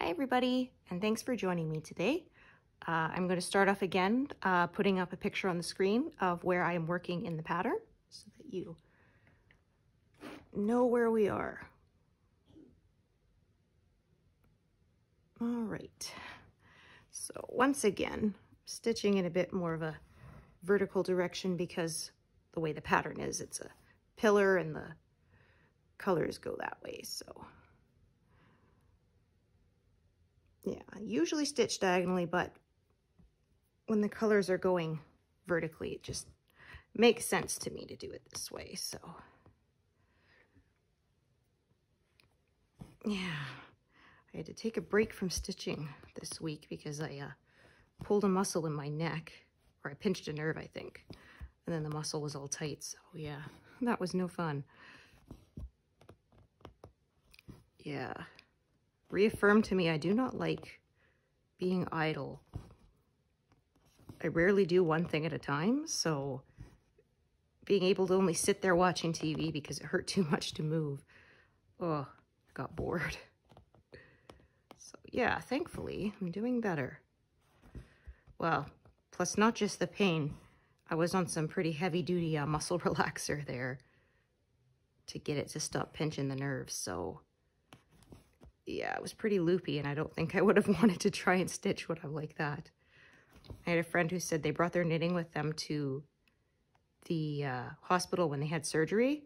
Hi everybody, and thanks for joining me today. I'm going to start off again putting up a picture on the screen of where I am working in the pattern so that you know where we are. All right, so once again, stitching in a bit more of a vertical direction because the way the pattern is, it's a pillar and the colors go that way, so. Yeah, I usually stitch diagonally, but when the colors are going vertically, it just makes sense to me to do it this way, so. Yeah, I had to take a break from stitching this week because I pulled a muscle in my neck, or I pinched a nerve, I think, and then the muscle was all tight, so yeah, that was no fun. Yeah, reaffirmed to me I do not like being idle. I rarely do one thing at a time, so being able to only sit there watching TV because it hurt too much to move, oh, I got bored. So yeah, thankfully, I'm doing better. Well, plus not just the pain, I was on some pretty heavy-duty muscle relaxer there to get it to stop pinching the nerves, so yeah, it was pretty loopy, and I don't think I would have wanted to try and stitch what I'm like that. I had a friend who said they brought their knitting with them to the hospital when they had surgery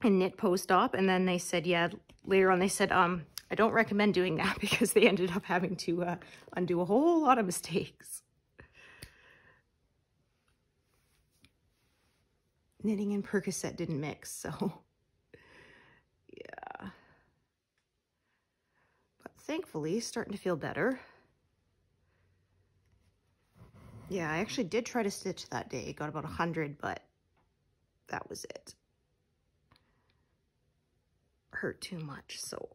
and knit post-op, and then they said, yeah, later on they said, I don't recommend doing that because they ended up having to undo a whole lot of mistakes. Knitting and Percocet didn't mix, so yeah. But thankfully, starting to feel better. Yeah, I actually did try to stitch that day. Got about 100, but that was it. Hurt too much, so.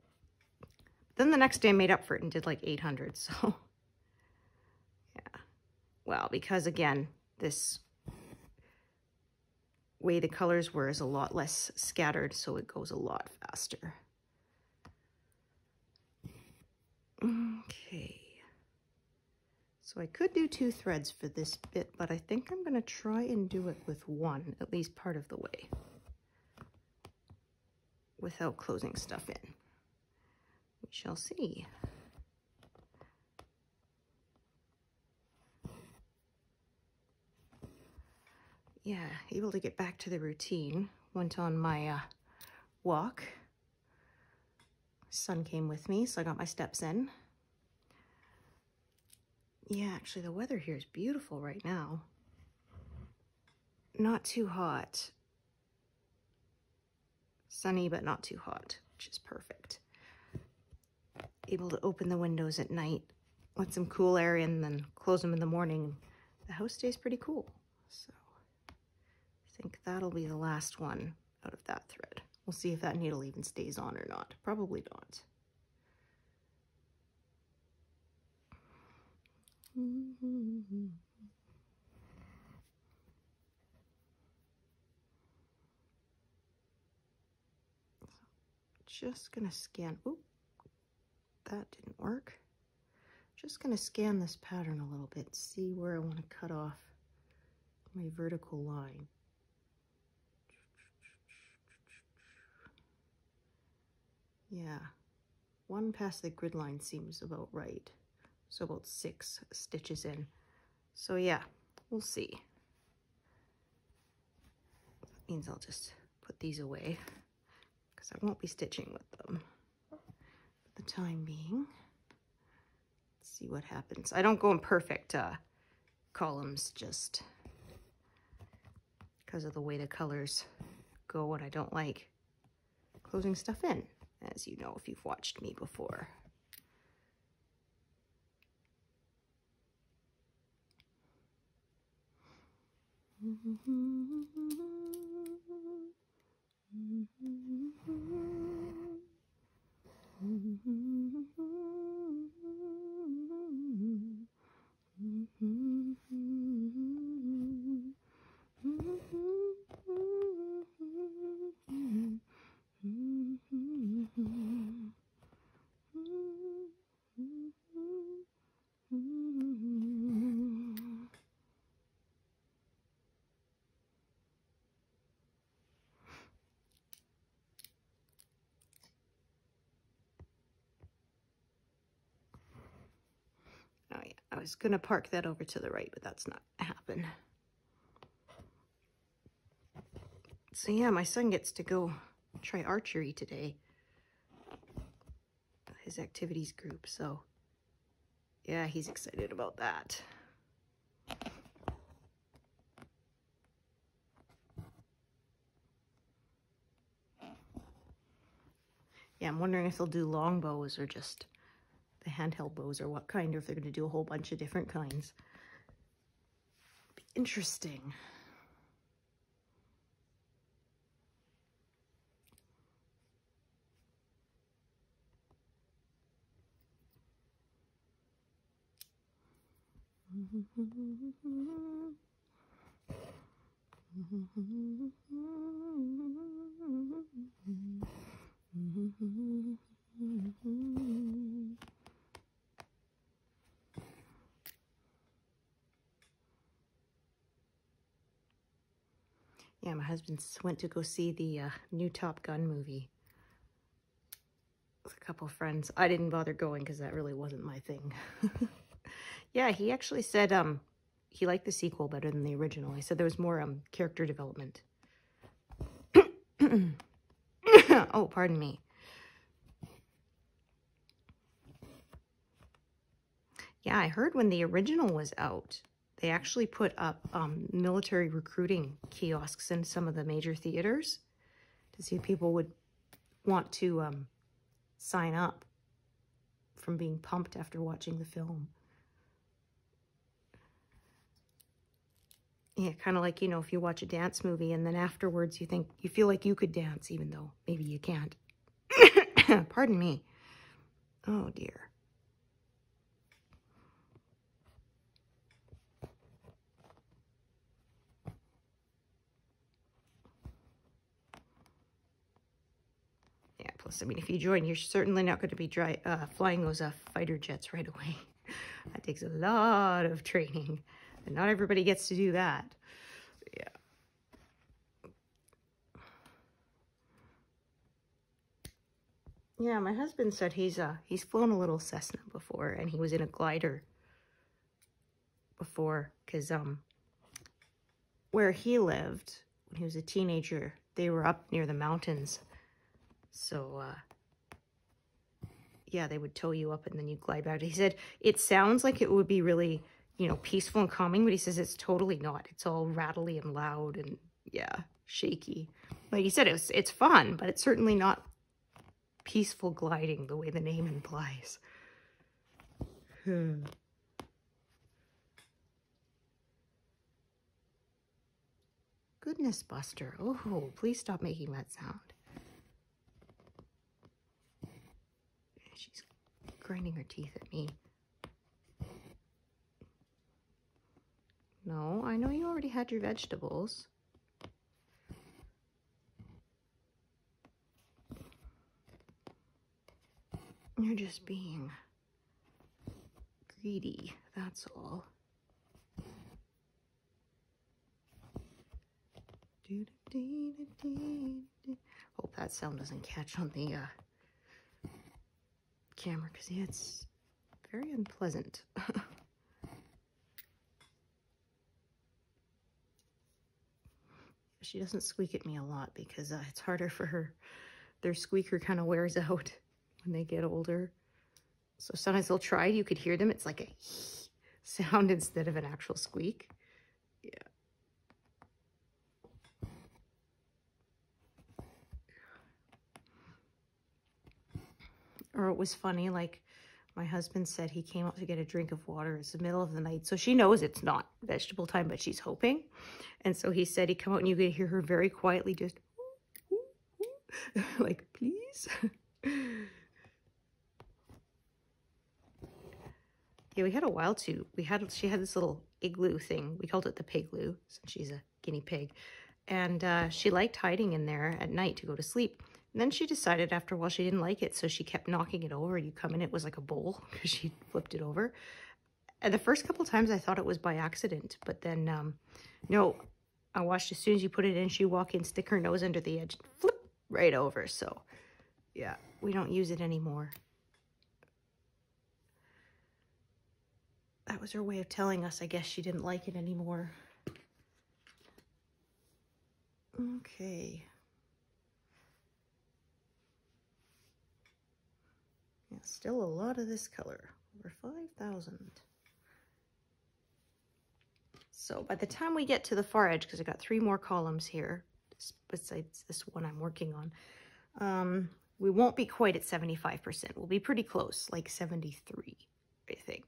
Then the next day I made up for it and did like 800, so. Yeah. Well, because again, this way the colors were is a lot less scattered, so it goes a lot faster. Okay. So I could do 2 threads for this bit, but I think I'm going to try and do it with 1, at least part of the way, without closing stuff in. We shall see. Yeah, able to get back to the routine. Went on my walk. Son came with me, so I got my steps in. Yeah, actually the weather here is beautiful right now. Not too hot. Sunny, but not too hot, which is perfect. Able to open the windows at night, let some cool air in, then close them in the morning. The house stays pretty cool, so I think that'll be the last one out of that thread. We'll see if that needle even stays on or not. Probably not. Just gonna scan, oop, that didn't work. Just gonna scan this pattern a little bit, see where I want to cut off my vertical line. Yeah, 1 past the grid line seems about right. So about 6 stitches in. So yeah, we'll see. That means I'll just put these away because I won't be stitching with them for the time being. Let's see what happens. I don't go in perfect columns just because of the way the colors go, and I don't like closing stuff in, as you know if you've watched me before. was going to park that over to the right, but that's not going to happen. So yeah, my son gets to go try archery today. His activities group, so yeah, he's excited about that. Yeah, I'm wondering if they'll do long bows or just the handheld bows or what kind, or if they're going to do a whole bunch of different kinds. Be interesting. Yeah, my husband went to go see the new Top Gun movie with a couple friends. I didn't bother going because that really wasn't my thing. Yeah, he actually said he liked the sequel better than the original. He said there was more character development. Oh, pardon me. Yeah, I heard when the original was out, they actually put up military recruiting kiosks in some of the major theaters to see if people would want to sign up from being pumped after watching the film. Yeah, kind of like, you know, if you watch a dance movie and then afterwards you feel like you could dance even though maybe you can't. Pardon me. Oh dear. Yeah, plus, I mean, if you join, you're certainly not going to be flying those fighter jets right away. That takes a lot of training, and not everybody gets to do that. Yeah. Yeah, my husband said he's flown a little Cessna before, and he was in a glider before, because where he lived when he was a teenager, they were up near the mountains. So, yeah, they would tow you up and then you glide back. He said it sounds like it would be really, you know, peaceful and calming, but he says it's totally not. It's all rattly and loud and, yeah, shaky. Like he said, it's fun, but it's certainly not peaceful gliding the way the name implies. Goodness, Buster. Oh, please stop making that sound. She's grinding her teeth at me. No, I know you already had your vegetables. You're just being greedy, that's all. Hope that sound doesn't catch on the camera, because yeah, it's very unpleasant. She doesn't squeak at me a lot because it's harder for her. Their squeaker kind of wears out when they get older. So sometimes they'll try, you could hear them. It's like a sound instead of an actual squeak. Yeah. Or it was funny, like my husband said he came out to get a drink of water. It's the middle of the night. So she knows it's not vegetable time, but she's hoping. And so he said he'd come out and you could hear her very quietly just, like, please. Yeah, we had a while too. She had this little igloo thing. We called it the pigloo, since she's a guinea pig. And she liked hiding in there at night to go to sleep. And then she decided after a while she didn't like it, so she kept knocking it over. You come in, it was like a bowl because she flipped it over. And the first couple times I thought it was by accident, but then no, I watched as soon as you put it in, she walk in, stick her nose under the edge, flip right over. So yeah, we don't use it anymore. That was her way of telling us, I guess she didn't like it anymore. Okay. Yeah, still a lot of this color, over 5,000. So by the time we get to the far edge, because I got 3 more columns here, besides this one I'm working on, we won't be quite at 75%. We'll be pretty close, like 73, I think.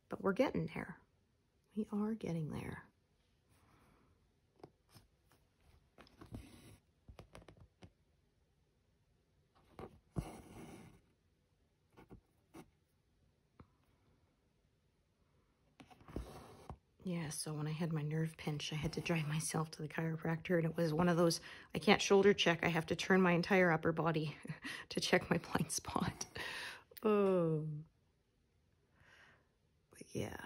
But we're getting there. We are getting there. Yeah, so when I had my nerve pinch, I had to drive myself to the chiropractor, and it was one of those, I can't shoulder check, I have to turn my entire upper body to check my blind spot. Oh. But yeah,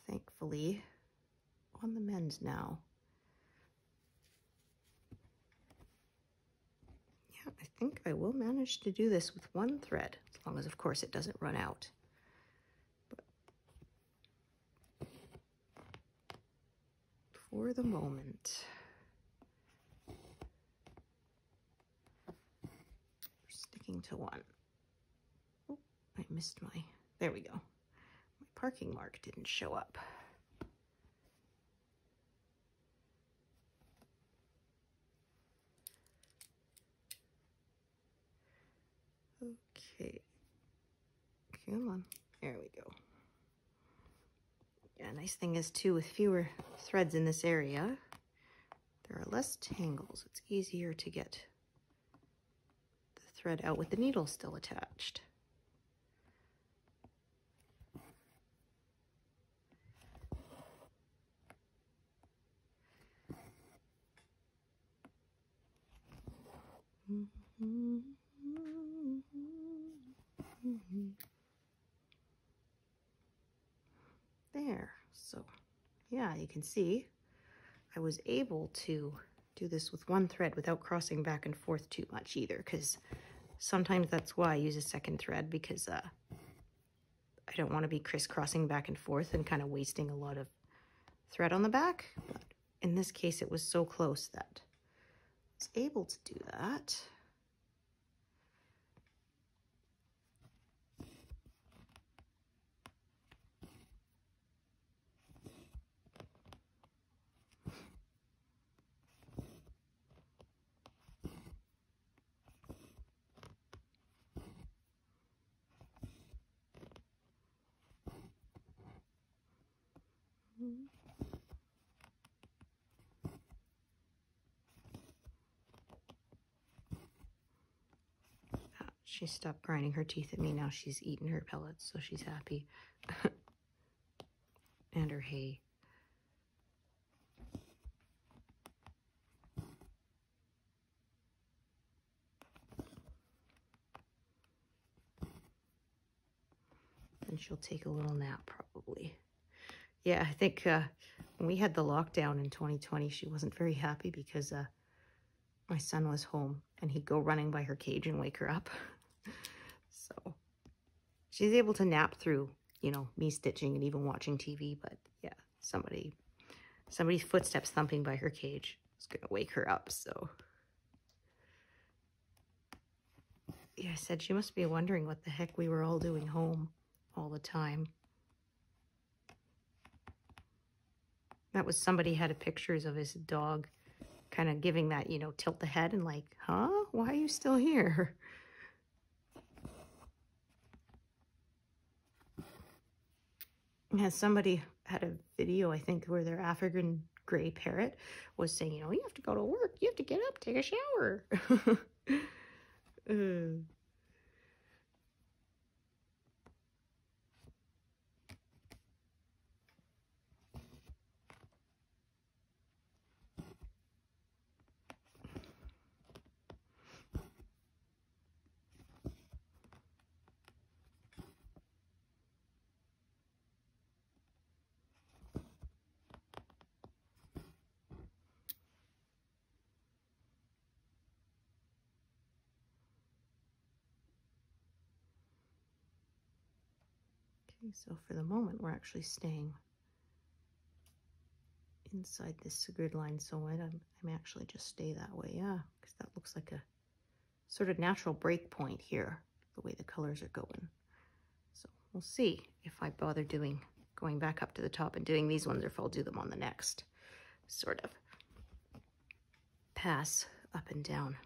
thankfully, on the mend now. Yeah, I think I will manage to do this with 1 thread, as long as, of course, it doesn't run out. For the moment, we're sticking to 1. Oh, I missed my, there we go. My parking mark didn't show up. Okay, come on, there we go. Yeah, nice thing is too, with fewer threads in this area, there are less tangles. It's easier to get the thread out with the needle still attached. There, so yeah, you can see I was able to do this with 1 thread without crossing back and forth too much either, because sometimes that's why I use a 2nd thread, because I don't want to be crisscrossing back and forth and kind of wasting a lot of thread on the back. But in this case, it was so close that I was able to do that. She stopped grinding her teeth at me. Now she's eaten her pellets, so she's happy. And her hay. And she'll take a little nap probably. Yeah, I think when we had the lockdown in 2020, she wasn't very happy because my son was home and he'd go running by her cage and wake her up. So she's able to nap through, you know, me stitching and even watching TV. But yeah, somebody's footsteps thumping by her cage is gonna wake her up. So yeah, I said she must be wondering what the heck we were all doing home all the time. That was, somebody had pictures of his dog kind of giving that, you know, tilt the head and like, huh? Why are you still here? Yeah, somebody had a video, I think, where their African gray parrot was saying, you know, you have to go to work. You have to get up, take a shower. Okay, so for the moment, we're actually staying inside this grid line, so I may actually just stay that way, yeah, because that looks like a sort of natural break point here, the way the colors are going. So we'll see if I bother going back up to the top and doing these ones, or if I'll do them on the next sort of pass up and down.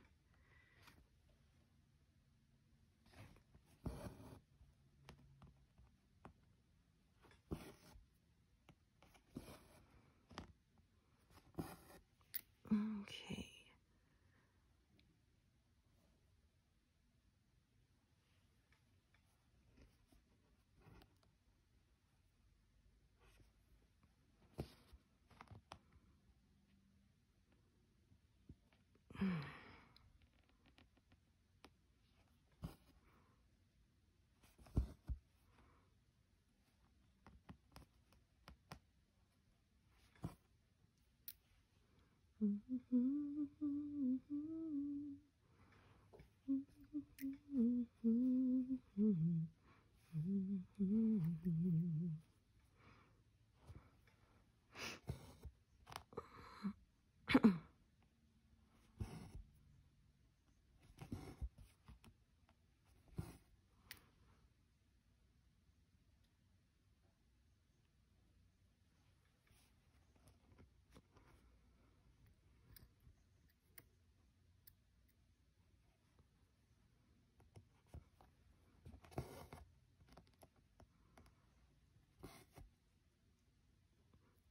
Okay.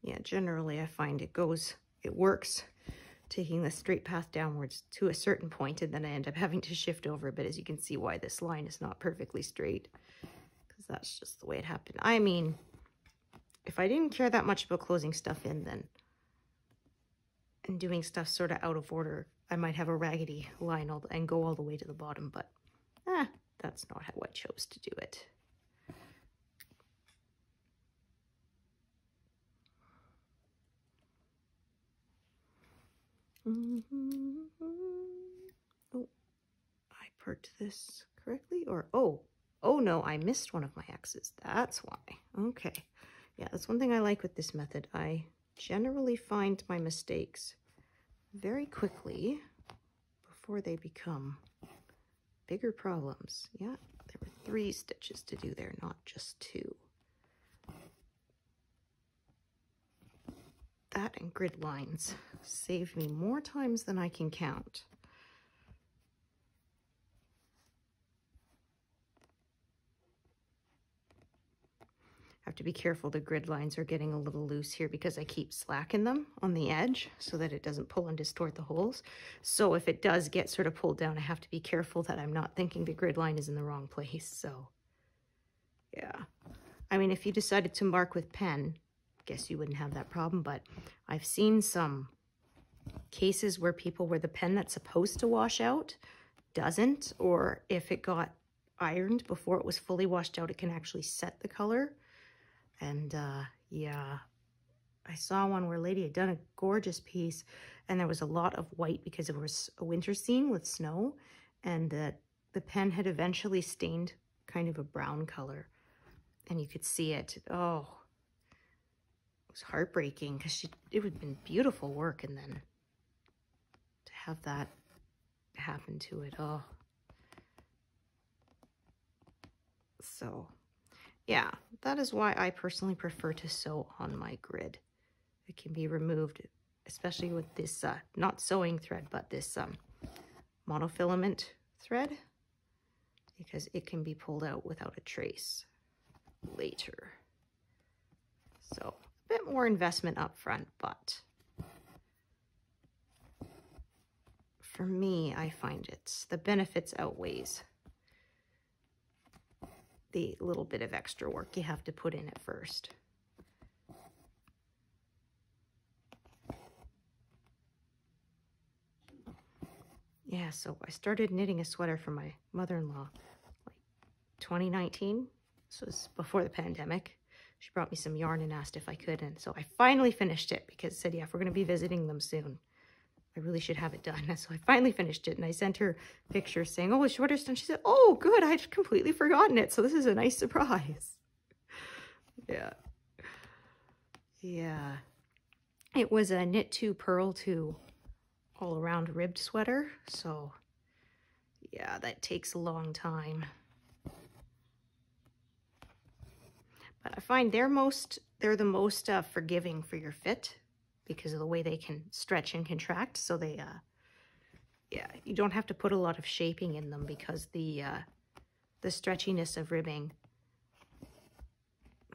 Yeah, generally I find it works taking the straight path downwards to a certain point, and then I end up having to shift over a bit, as you can see why this line is not perfectly straight, because that's just the way it happened. I mean, if I didn't care that much about closing stuff in then, and doing stuff sort of out of order, I might have a raggedy line and go all the way to the bottom, but that's not how I chose to do it. Oh, I perked this correctly, or oh no, I missed one of my X's. That's why. Okay. Yeah, that's one thing I like with this method. I generally find my mistakes very quickly before they become bigger problems. Yeah, there were 3 stitches to do there, not just 2. That and grid lines save me more times than I can count. I have to be careful. The grid lines are getting a little loose here because I keep slacking them on the edge so that it doesn't pull and distort the holes. So if it does get sort of pulled down, I have to be careful that I'm not thinking the grid line is in the wrong place. So yeah, I mean, if you decided to mark with pen, I guess you wouldn't have that problem, but I've seen some cases where the pen that's supposed to wash out doesn't, or if it got ironed before it was fully washed out, it can actually set the color. And yeah, I saw one where a lady had done a gorgeous piece and there was a lot of white because it was a winter scene with snow, and the pen had eventually stained kind of a brown color, and you could see it. Oh, it was heartbreaking because it would have been beautiful work, and then to have that happen to it. Oh, so yeah, that is why I personally prefer to sew on my grid. It can be removed, especially with this, not sewing thread, but this monofilament thread, because it can be pulled out without a trace later. So a bit more investment up front, but for me, I find the benefits outweighs the little bit of extra work you have to put in at first. Yeah, so I started knitting a sweater for my mother-in-law like 2019. This was before the pandemic. She brought me some yarn and asked if I could, and so I finally finished it because it said, yeah, if we're going to be visiting them soon, I really should have it done. So I finally finished it, and I sent her pictures saying, oh, the sweater's done. She said, oh, good, I'd completely forgotten it, so this is a nice surprise. Yeah. Yeah. It was a knit to purl to all around ribbed sweater. So yeah, that takes a long time. But I find they're the most forgiving for your fit because of the way they can stretch and contract. So they, yeah, you don't have to put a lot of shaping in them because the stretchiness of ribbing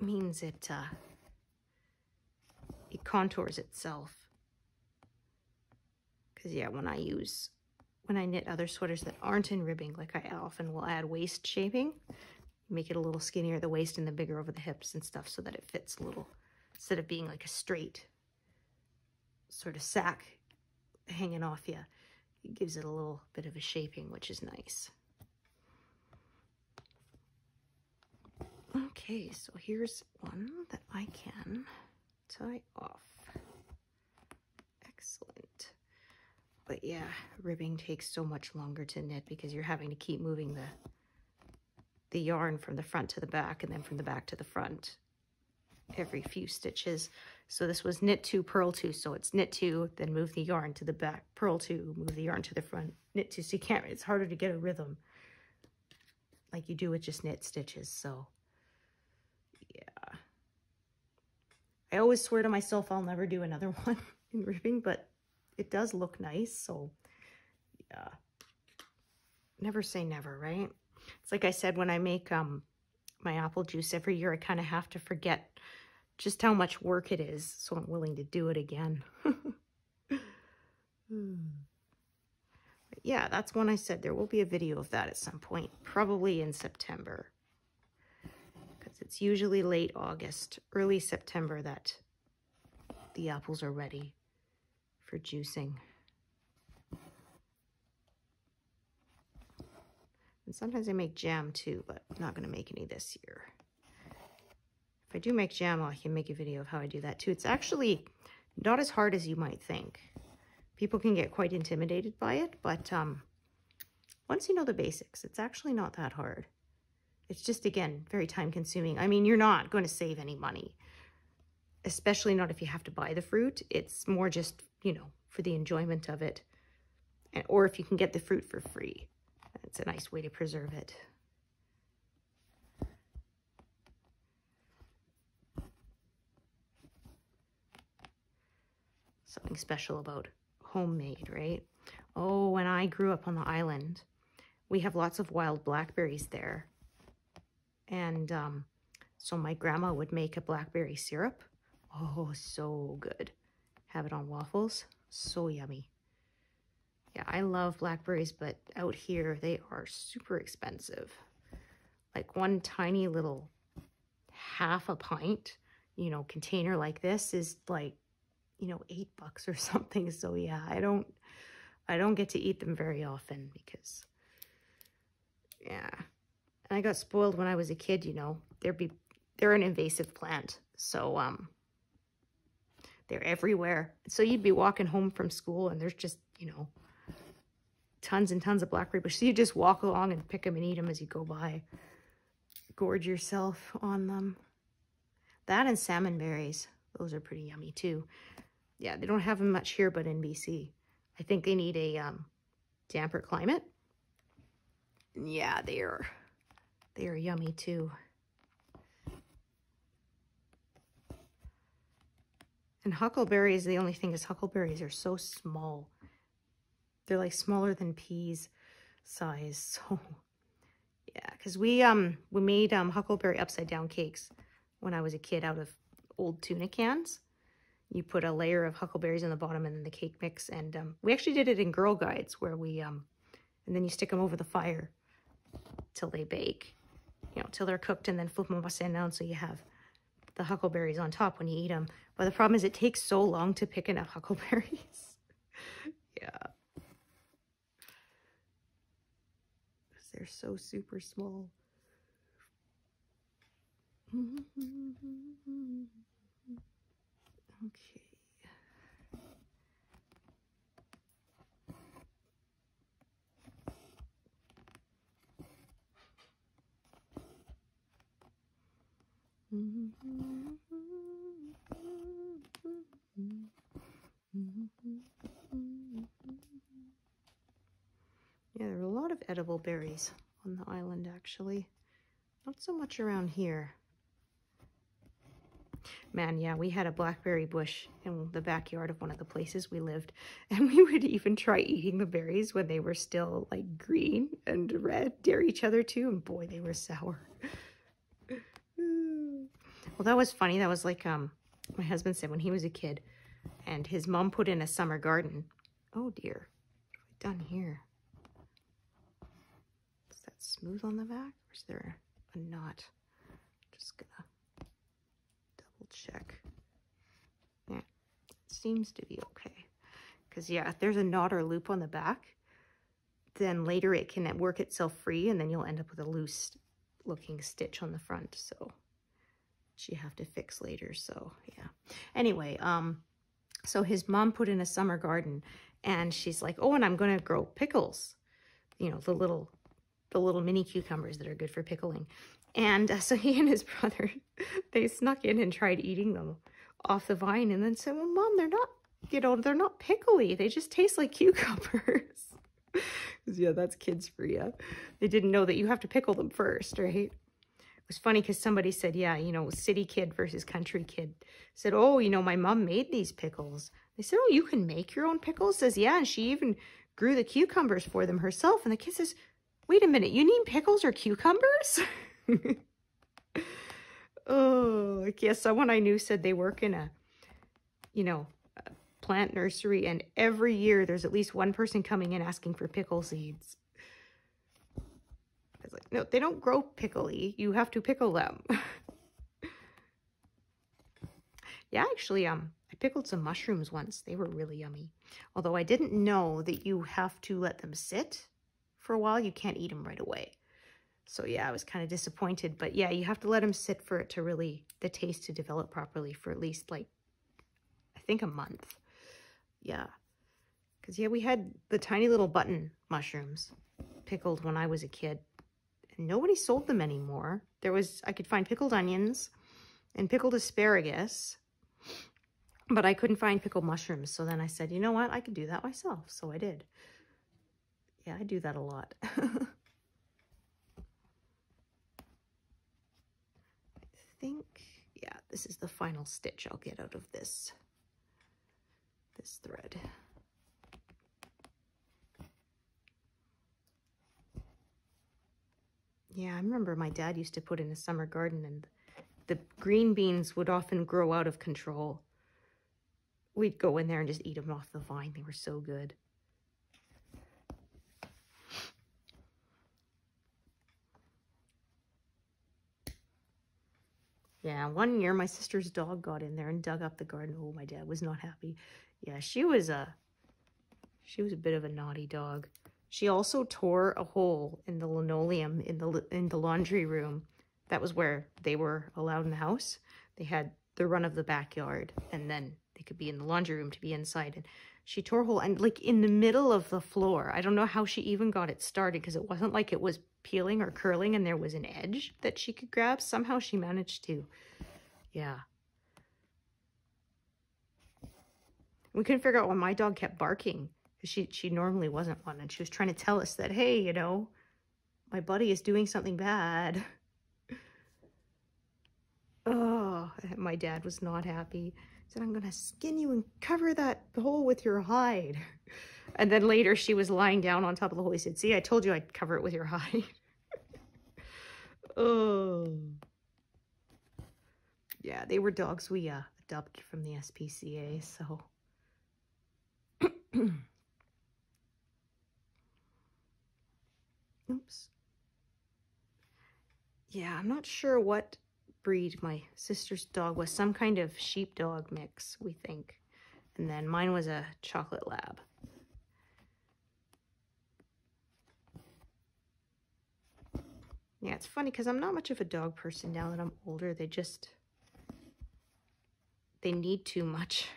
means it contours itself. Because yeah, when I knit other sweaters that aren't in ribbing, like I often will add waist shaping, make it a little skinnier at the waist and then bigger over the hips and stuff so that it fits a little, instead of being like a straight sort of sack hanging off you. It gives it a little bit of a shaping, which is nice. Okay, so here's one that I can tie off. Excellent. But yeah, ribbing takes so much longer to knit because you're having to keep moving the yarn from the front to the back and then from the back to the front every few stitches. So this was knit 2, purl 2. So it's knit 2, then move the yarn to the back, purl 2, move the yarn to the front, knit 2. So you can't, it's harder to get a rhythm like you do with just knit stitches. So yeah. I always swear to myself I'll never do another one in ribbing, but it does look nice. So yeah, never say never, right? It's like I said, when I make my apple juice every year, I kind of have to forget just how much work it is, so I'm willing to do it again. But yeah, that's when I said there will be a video of that at some point, probably in September, because it's usually late August, early September that the apples are ready for juicing. And sometimes I make jam too, but I'm not going to make any this year. If I do make jam, I can make a video of how I do that too. It's actually not as hard as you might think. People can get quite intimidated by it, but once you know the basics, it's actually not that hard. It's just, again, very time consuming. I mean, you're not going to save any money, especially not if you have to buy the fruit. It's more just, you know, for the enjoyment of it. Or if you can get the fruit for free. It's a nice way to preserve it. Something special about homemade, right? Oh, when I grew up on the island, we have lots of wild blackberries there. And so my grandma would make a blackberry syrup. Oh, so good. Have it on waffles. So yummy. Yeah, I love blackberries, but out here they are super expensive. Like one tiny little half a pint, you know, container like this is like, you know, $8 or something. So yeah, I don't get to eat them very often because, yeah. And I got spoiled when I was a kid, you know. They're an invasive plant. So they're everywhere. So you'd be walking home from school and there's just, you know, tons and tons of blackberry bushes. So you just walk along and pick them and eat them as you go by. Gorge yourself on them. That and salmon berries. Those are pretty yummy too. Yeah, they don't have them much here, but in BC. I think they need a damper climate. Yeah, they are yummy too. And huckleberries, the only thing is huckleberries are so small. They're like smaller than peas size. So yeah, because we made huckleberry upside down cakes when I was a kid out of old tuna cans. You put a layer of huckleberries in the bottom and then the cake mix. And we actually did it in Girl Guides where we, and then you stick them over the fire till they bake, you know, till they're cooked, and then flip them upside down so you have the huckleberries on top when you eat them. But the problem is it takes so long to pick enough huckleberries. Yeah. Because they're so super small. Okay. Yeah, there are a lot of edible berries on the island, actually. Not so much around here. Man, yeah, we had a blackberry bush in the backyard of one of the places we lived, and we would even try eating the berries when they were still like green and red, dare each other to, and boy, they were sour. Well, that was funny. That was like my husband said when he was a kid, and his mom put in a summer garden. Oh dear, what have I done here? Is that smooth on the back, or is there a knot? Just gonna double check. Yeah, it seems to be okay. Because yeah, if there's a knot or loop on the back, then later it can work itself free, and then you'll end up with a loose looking stitch on the front. So you have to fix later. So yeah. Anyway, so his mom put in a summer garden, and she's like, oh, and I'm gonna grow pickles. You know, the little mini cucumbers that are good for pickling. And so he and his brother, they snuck in and tried eating them off the vine, and then said, well, Mom, they're not, you know, they're not pickly. They just taste like cucumbers. Yeah, that's kids for you. They didn't know that you have to pickle them first, right? It was funny because somebody said, yeah, you know, city kid versus country kid. Said, oh, you know, my mom made these pickles. They said, oh, you can make your own pickles? Says, yeah, and she even grew the cucumbers for them herself. And the kid says, wait a minute, you mean pickles or cucumbers? Oh, I guess someone I knew said they work in a, you know, a plant nursery, and every year there's at least one person coming in asking for pickle seeds. I was like, no, they don't grow pickly. You have to pickle them. Yeah, actually, I pickled some mushrooms once. They were really yummy. Although I didn't know that you have to let them sit for a while. You can't eat them right away. So yeah, I was kind of disappointed. But yeah, you have to let them sit for it to really, the taste to develop properly for at least like, I think a month. Yeah. Because yeah, we had the tiny little button mushrooms pickled when I was a kid. And nobody sold them anymore. I could find pickled onions and pickled asparagus, but I couldn't find pickled mushrooms. So then I said, you know what? I can do that myself. So I did. Yeah, I do that a lot. I think, yeah, this is the final stitch I'll get out of this thread. Yeah, I remember my dad used to put in a summer garden, and the green beans would often grow out of control. We'd go in there and just eat them off the vine. They were so good. Yeah, one year my sister's dog got in there and dug up the garden. Oh, my dad was not happy. Yeah, she was a bit of a naughty dog. She also tore a hole in the linoleum in the laundry room. That was where they were allowed in the house. They had the run of the backyard, and then they could be in the laundry room to be inside. And she tore a hole, and like in the middle of the floor. I don't know how she even got it started, because it wasn't like it was peeling or curling and there was an edge that she could grab. Somehow she managed to. Yeah. We couldn't figure out why my dog kept barking. She normally wasn't one, and she was trying to tell us that, hey, you know, my buddy is doing something bad. Oh, my dad was not happy. He said, I'm gonna skin you and cover that hole with your hide. And then later she was lying down on top of the hole. He said, see, I told you I'd cover it with your hide. Oh. Yeah, they were dogs we adopted from the SPCA, so. Oops. Yeah, I'm not sure what breed my sister's dog was. Some kind of sheepdog mix, we think. And then mine was a chocolate lab. Yeah, it's funny because I'm not much of a dog person now that I'm older. They need too much.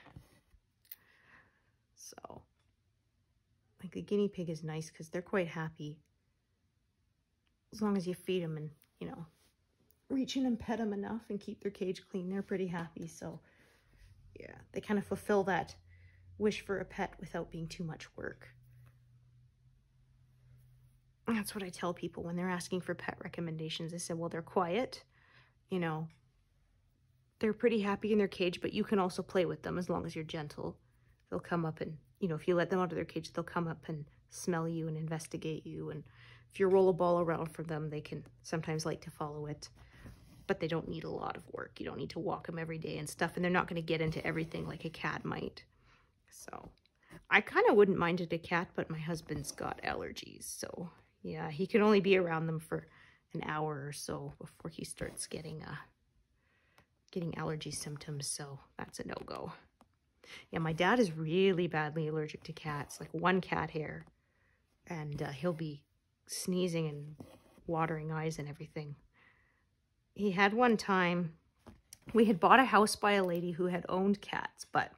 So, like the guinea pig is nice because they're quite happy. As long as you feed them and, you know, reach in and pet them enough and keep their cage clean, they're pretty happy. So yeah, they kind of fulfill that wish for a pet without being too much work. That's what I tell people when they're asking for pet recommendations. I said, well, they're quiet, you know, they're pretty happy in their cage, but you can also play with them as long as you're gentle. They'll come up and, you know, if you let them out of their cage, they'll come up and smell you and investigate you. And if you roll a ball around for them, they can sometimes like to follow it, but they don't need a lot of work. You don't need to walk them every day and stuff, and they're not going to get into everything like a cat might. So I kind of wouldn't mind it a cat, but my husband's got allergies, so yeah, he can only be around them for an hour or so before he starts getting allergy symptoms, so that's a no-go. Yeah, my dad is really badly allergic to cats, like one cat hair, and he'll be sneezing and watering eyes and everything. He had one time, we had bought a house by a lady who had owned cats, but,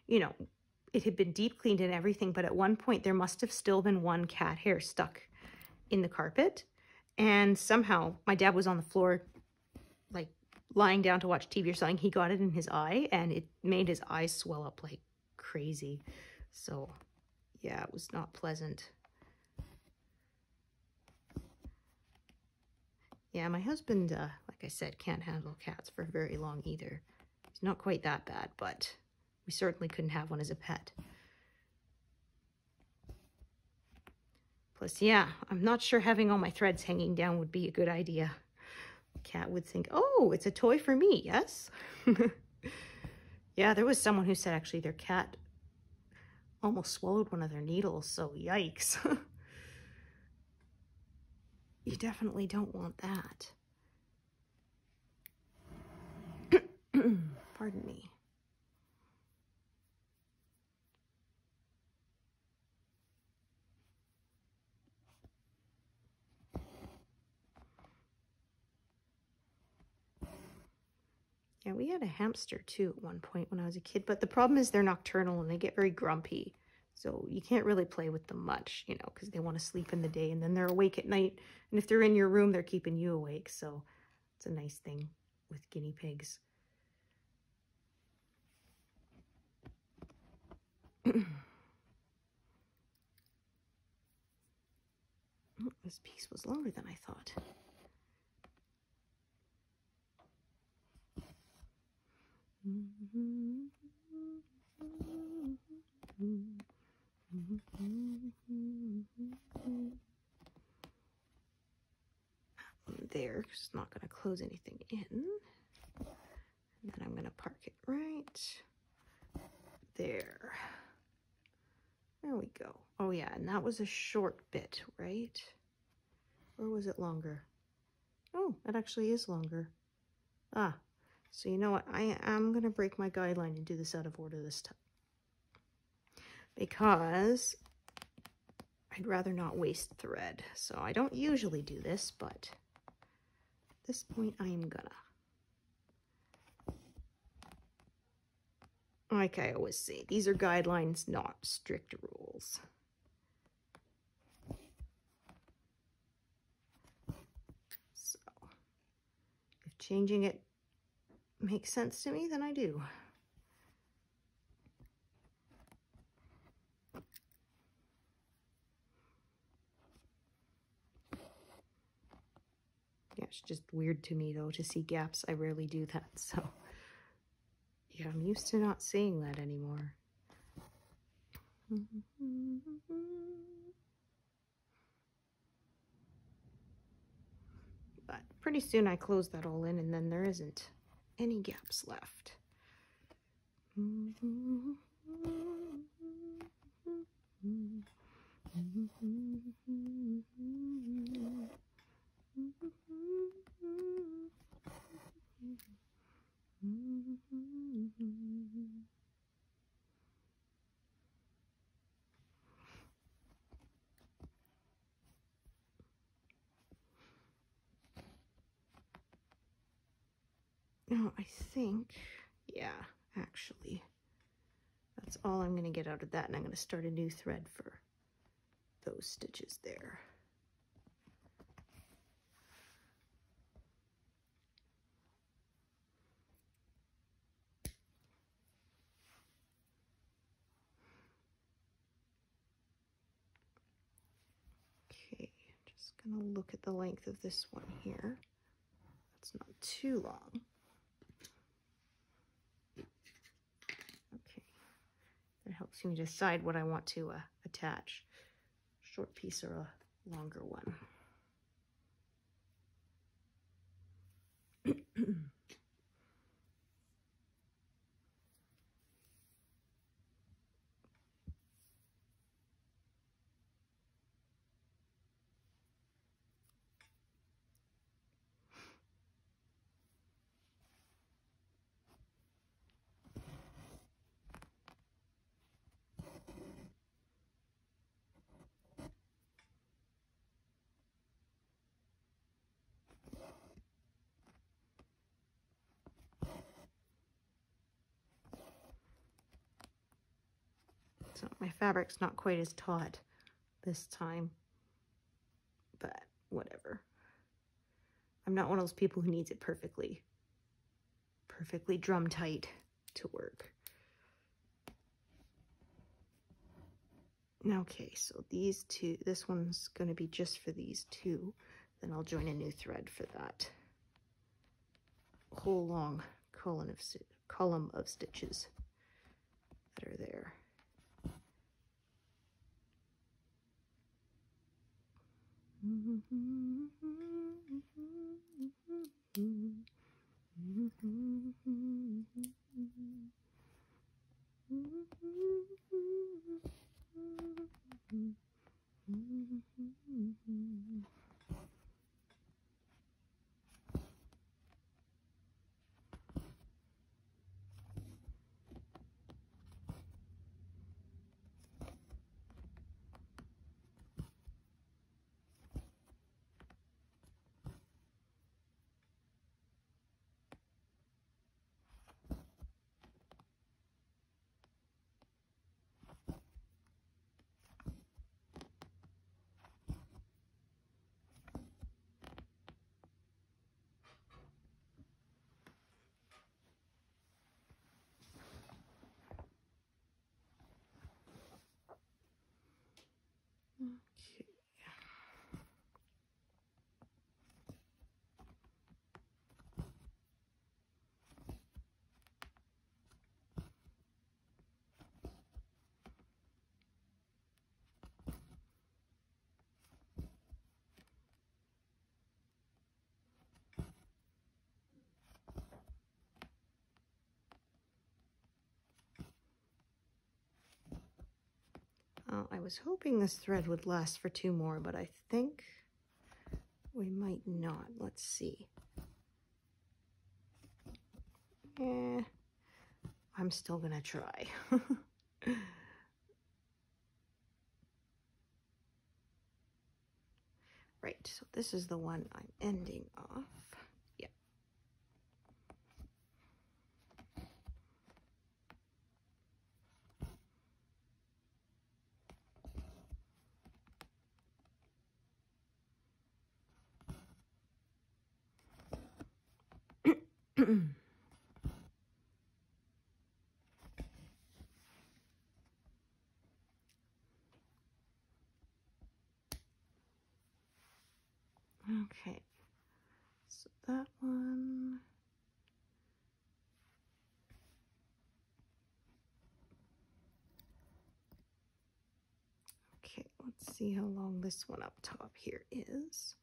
you know, it had been deep cleaned and everything, but at one point there must have still been one cat hair stuck in the carpet, and somehow my dad was on the floor, like, lying down to watch TV or something. He got it in his eye, and it made his eyes swell up like crazy. So yeah, it was not pleasant. Yeah, my husband, like I said, can't handle cats for very long either. He's not quite that bad, but we certainly couldn't have one as a pet. Plus, yeah, I'm not sure having all my threads hanging down would be a good idea. Cat would think, oh, it's a toy for me, yes? Yeah, there was someone who said actually their cat almost swallowed one of their needles, so yikes. You definitely don't want that. Pardon me. Yeah, we had a hamster too at one point when I was a kid, but the problem is they're nocturnal and they get very grumpy. So you can't really play with them much, you know, because they want to sleep in the day and then they're awake at night. And if they're in your room, they're keeping you awake. So it's a nice thing with guinea pigs. This piece was longer than I thought. There, it's not going to close anything in. And then I'm going to park it right there. There we go. Oh yeah, and that was a short bit, right? Or was it longer? Oh, it actually is longer. Ah, so you know what? I am going to break my guideline and do this out of order this time. Because I'd rather not waste thread. So I don't usually do this, but at this point I am gonna. Like I always say, these are guidelines, not strict rules. So if changing it makes sense to me, then I do. Yeah, it's just weird to me though to see gaps. I rarely do that, so yeah, I'm used to not seeing that anymore. But pretty soon I close that all in and then there isn't any gaps left. No, I think, yeah, actually, that's all I'm going to get out of that, and I'm going to start a new thread for those stitches there. gonna look at the length of this one here. It's not too long. Okay, that helps me decide what I want to attach. Short piece or a longer one. So my fabric's not quite as taut this time, but whatever. I'm not one of those people who needs it perfectly drum tight to work. Okay, so these two, this one's going to be just for these two. Then I'll join a new thread for that whole long column of stitches that are there. I was hoping this thread would last for 2 more, but I think we might not. Let's see. I'm still gonna try. Right, so this is the one I'm ending off. Yeah. Okay, so that one. Okay, let's see how long this one up top here is.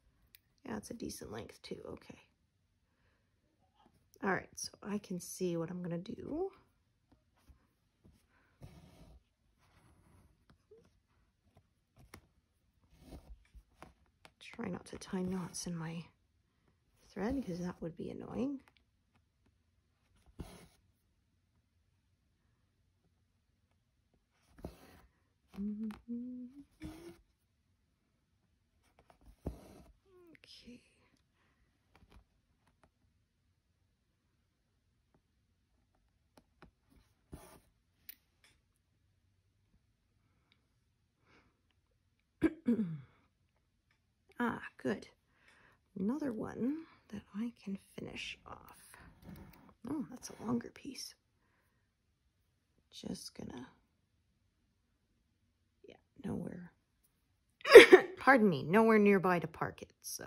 Yeah, it's a decent length too, okay. All right, so I can see what I'm gonna do. Try not to tie knots in my thread because that would be annoying. Okay. Ah, good. Another one that I can finish off. Oh, that's a longer piece. Just gonna, yeah, nowhere. Pardon me, nowhere nearby to park it, so.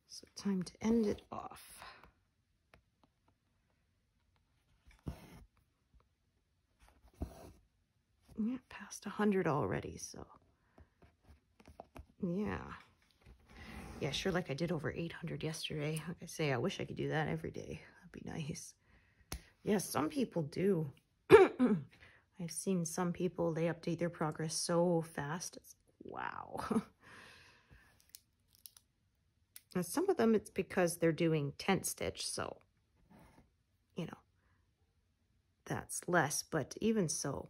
So time to end it off. Yeah, past 100 already, so. Yeah. Yeah, sure, like I did over 800 yesterday. Like I say, I wish I could do that every day. That'd be nice. Yeah, some people do. I've seen some people, they update their progress so fast. It's wow. And some of them, it's because they're doing tent stitch, so, you know, that's less. But even so,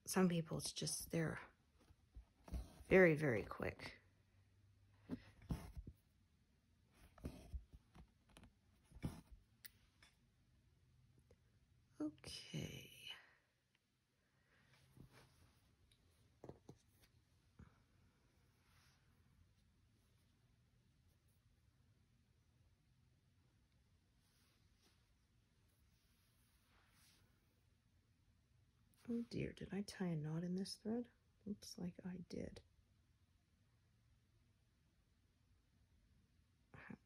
some people, it's just, they're very, very quick. Okay. Oh dear, did I tie a knot in this thread? Looks like I did.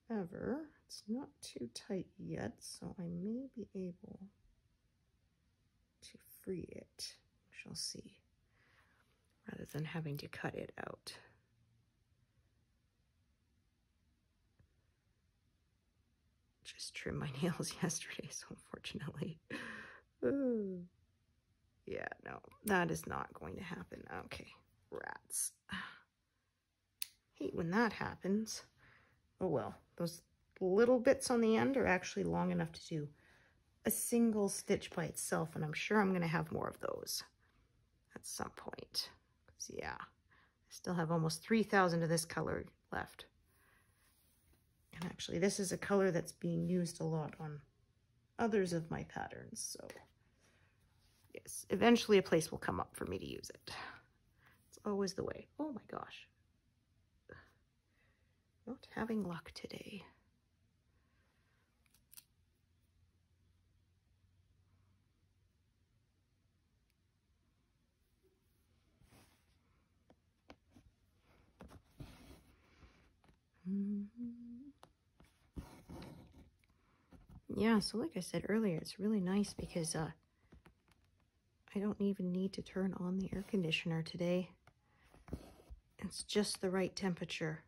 However, it's not too tight yet, so I may be able to free it. We shall see, rather than having to cut it out. Just trimmed my nails yesterday, so unfortunately. Yeah, no, that is not going to happen. Okay, rats. Hate when that happens. Oh well, those little bits on the end are actually long enough to do a single stitch by itself, and I'm sure I'm going to have more of those at some point. 'Cause, yeah, I still have almost 3,000 of this color left. And actually, this is a color that's being used a lot on others of my patterns, so yes, eventually a place will come up for me to use it. It's always the way. Oh my gosh. Not having luck today. Yeah, so like I said earlier, it's really nice because I don't even need to turn on the air conditioner today. It's just the right temperature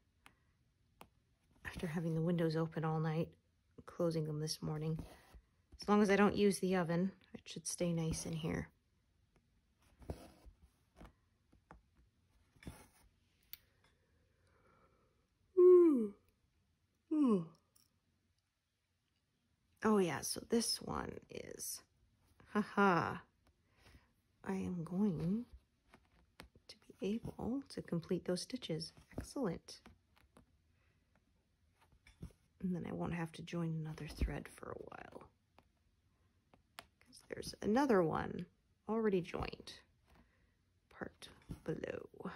after having the windows open all night, closing them this morning. As long as I don't use the oven, it should stay nice in here. Oh yeah, so this one is, haha, I am going to be able to complete those stitches. Excellent. And then I won't have to join another thread for a while. Because there's another one already joined, part below.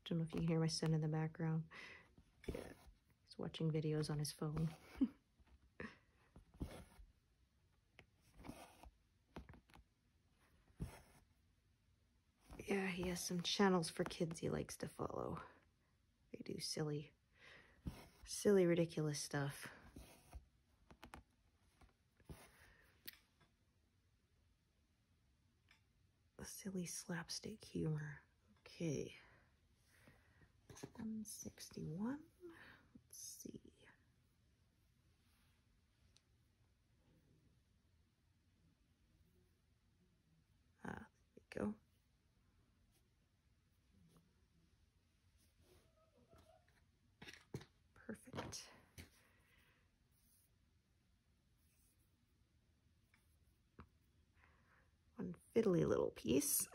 Don't know if you can hear my son in the background. Yeah, he's watching videos on his phone. Yeah, he has some channels for kids he likes to follow. They do silly, ridiculous stuff. Silly slapstick humor. Okay. 161. Let's see. There we go. Perfect. fiddly little piece.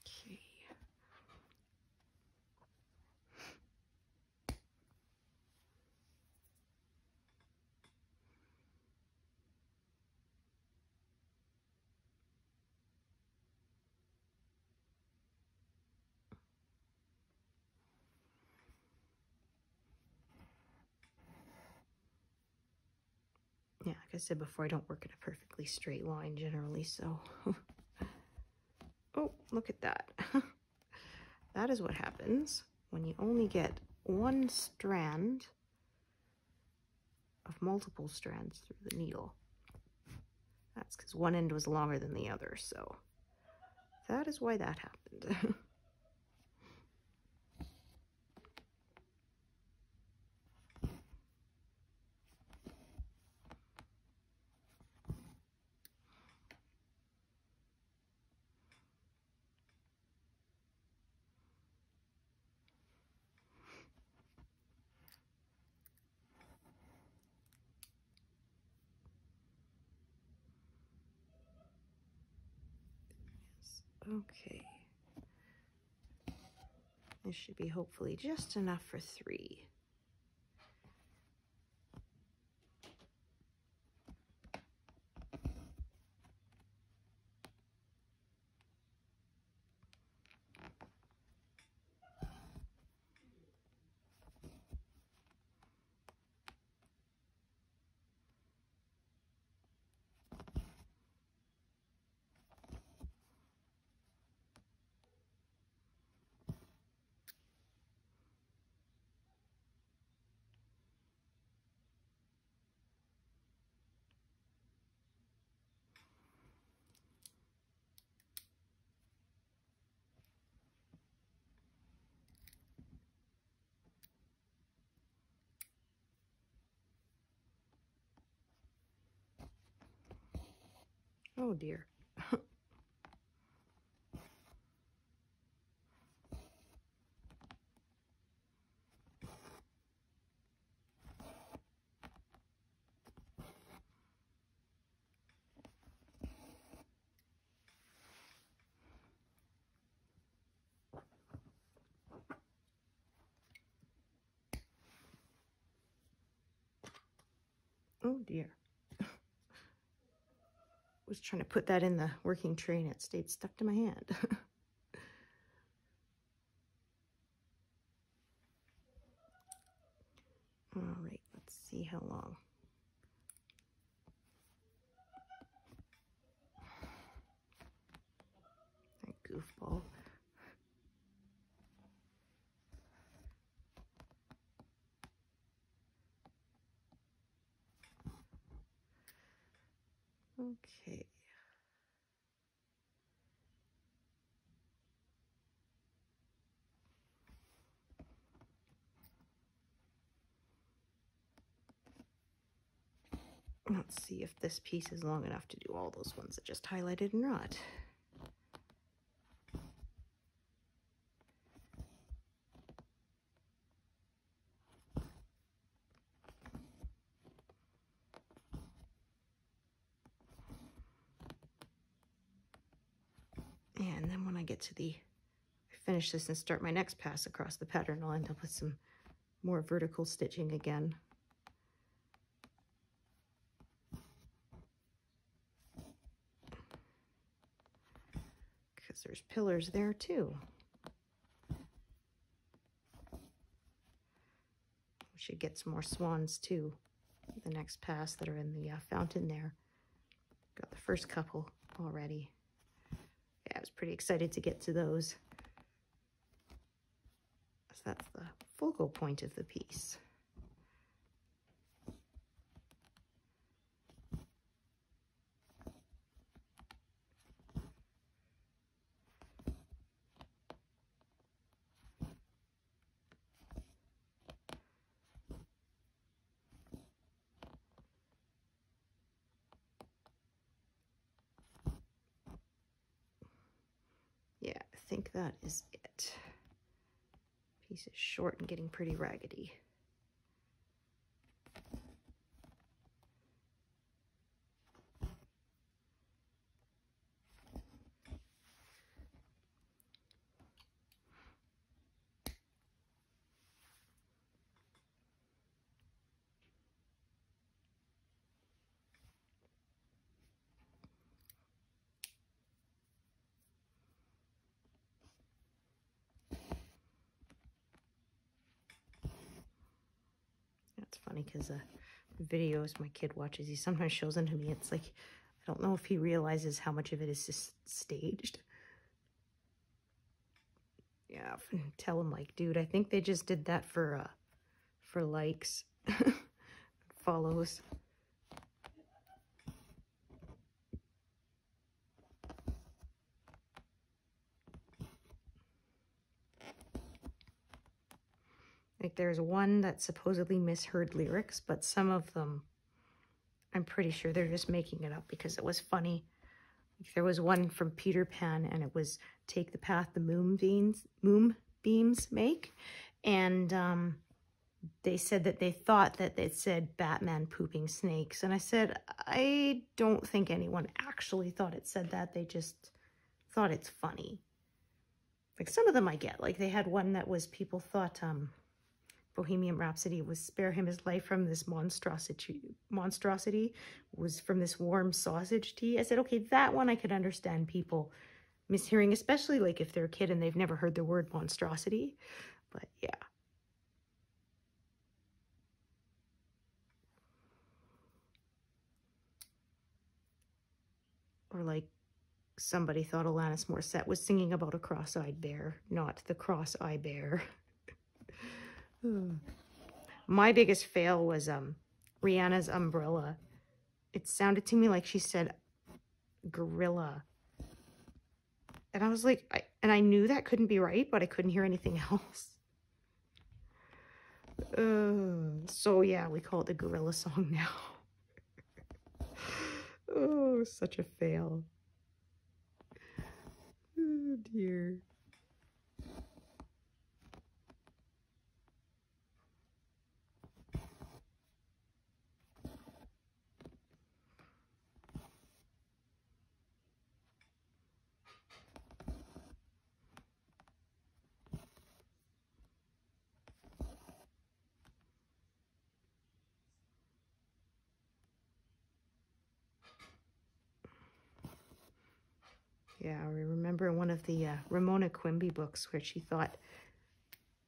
Okay. Yeah, like I said before, I don't work in a perfectly straight line generally, so. Oh, look at that. That is what happens when you only get one strand of multiple strands through the needle. That's because one end was longer than the other, so that is why that happened. Okay. This should be hopefully just enough for 3. Oh dear. Oh dear. Was trying to put that in the working tray and it stayed stuck to my hand. All right, let's see how long. That goofball. Okay. Let's see if this piece is long enough to do all those ones that just highlighted or not. And then when I get to finish this and start my next pass across the pattern, I'll end up with some more vertical stitching again. Because there's pillars there too. We should get some more swans too, the next pass that are in the fountain there. Got the first couple already. Yeah, I was pretty excited to get to those. So that's the focal point of the piece. Yeah, I think that is it. Piece is short and getting pretty raggedy. It's funny because videos my kid watches, he sometimes shows them to me. It's like, I don't know if he realizes how much of it is just staged. Yeah, I often tell him like, dude, I think they just did that for likes, follows. Like there's one that supposedly misheard lyrics, but some of them, I'm pretty sure they're just making it up because it was funny. Like there was one from Peter Pan, and it was "Take the path the moonbeams make," and they said that they thought that it said Batman pooping snakes, and I said I don't think anyone actually thought it said that. They just thought it's funny. Like some of them I get. Like they had one that was people thought Bohemian Rhapsody was spare him his life from this monstrosity was from this warm sausage tea. I said, okay, that one I could understand people mishearing, especially like if they're a kid and they've never heard the word monstrosity. But yeah. Or like somebody thought Alanis Morissette was singing about a cross-eyed bear, not the cross-eyed bear. My biggest fail was Rihanna's umbrella. It sounded to me like she said gorilla. And I was like, I knew that couldn't be right, but I couldn't hear anything else. So yeah, we call it the gorilla song now. Oh, such a fail. Oh dear. Yeah, I remember one of the Ramona Quimby books where she thought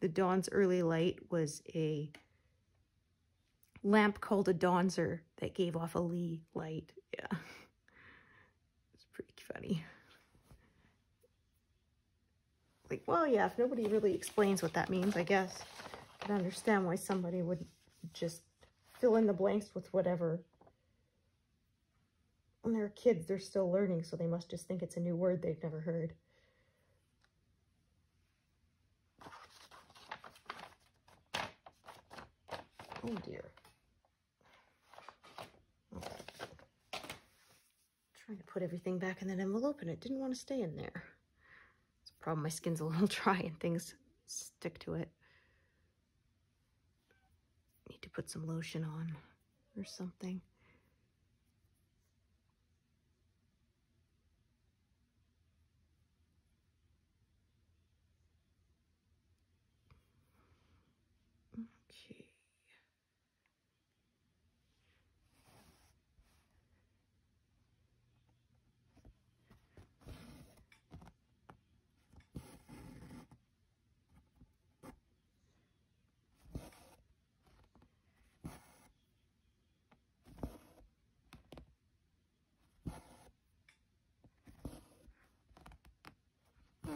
the Dawn's Early Light was a lamp called a Dawnzer that gave off a Lee light. Yeah, it's pretty funny. Like, well, yeah, if nobody really explains what that means, I guess I can understand why somebody would just fill in the blanks with whatever. When they're kids, they're still learning, so they must just think it's a new word they've never heard. Oh dear. Okay. Trying to put everything back in that envelope, and it didn't want to stay in there. It's a problem, my skin's a little dry and things stick to it. Need to put some lotion on or something. Okay.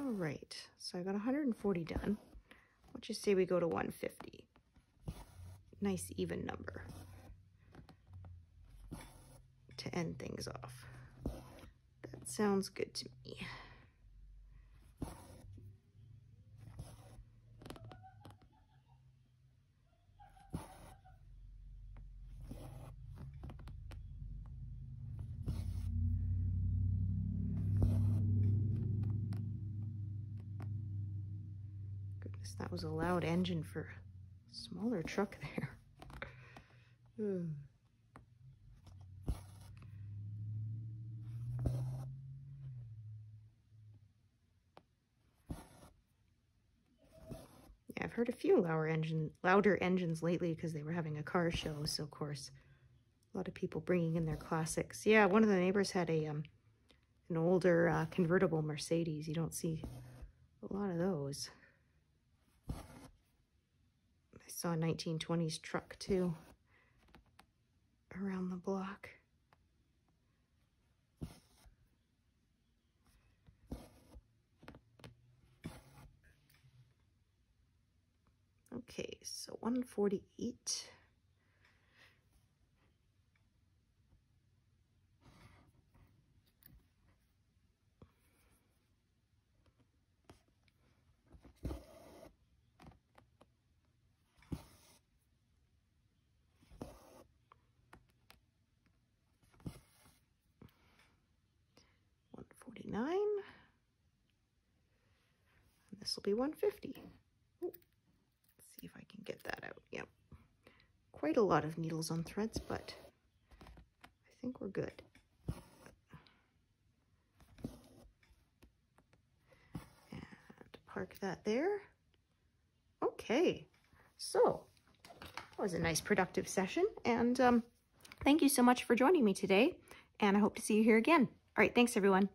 All right, so I got 140 done. Let's just say we go to 150. Nice even number to end things off. That sounds good to me. Goodness, that was a loud engine for a smaller truck there. Yeah, I've heard a few louder engines lately because they were having a car show, so of course a lot of people bringing in their classics. Yeah, one of the neighbors had an older convertible Mercedes. You don't see a lot of those. I saw a 1920s truck too around the block. Okay, so 148. And this will be 150. Ooh, let's see if I can get that out. Yep. Quite a lot of needles on threads, but I think we're good. And park that there. Okay, so that was a nice productive session, and thank you so much for joining me today, and I hope to see you here again. All right, thanks everyone.